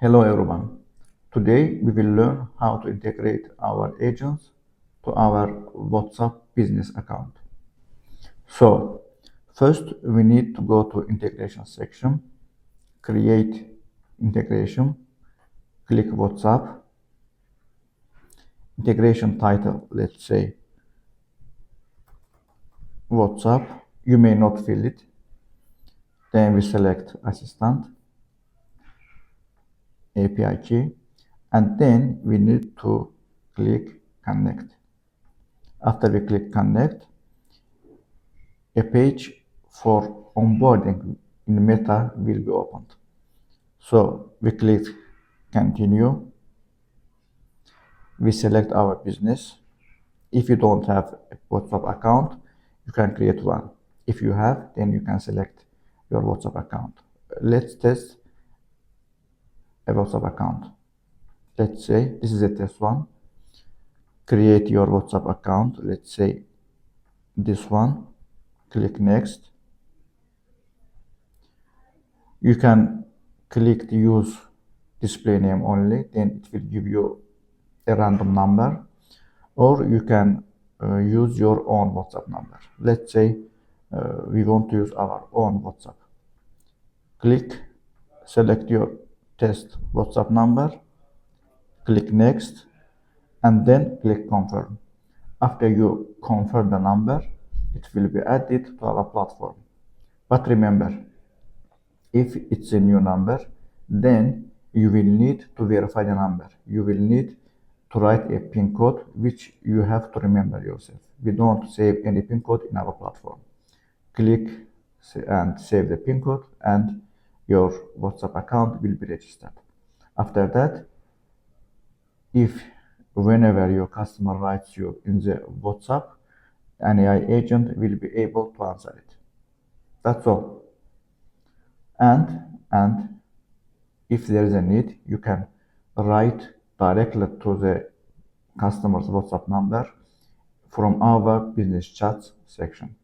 Hello everyone. Today we will learn how to integrate our agents to our WhatsApp business account. So, first we need to go to integration section, create integration, click WhatsApp, integration title, let's say WhatsApp. You may not fill it. Then we select assistant, API key, and then we need to click connect. After we click connect, a page for onboarding in Meta will be opened. So we click continue. We select our business. If you don't have a WhatsApp account, you can create one. If you have, then you can select your WhatsApp account. Let's test a WhatsApp account. Let's say this is a test one. Create your WhatsApp account. Let's say this one. Click next. You can click to use display name only, then it will give you a random number, or you can use your own WhatsApp number. Let's say we want to use our own WhatsApp. Click, select your test WhatsApp number, click next, and then click confirm. After you confirm the number, it will be added to our platform. But remember, if it's a new number, then you will need to verify the number. You will need to write a PIN code, which you have to remember yourself. We don't save any PIN code in our platform. Click and save the PIN code, and your WhatsApp account will be registered. After that, if whenever your customer writes you in the WhatsApp, an AI agent will be able to answer it. That's all. And if there is a need, you can write directly to the customer's WhatsApp number from our business chats section.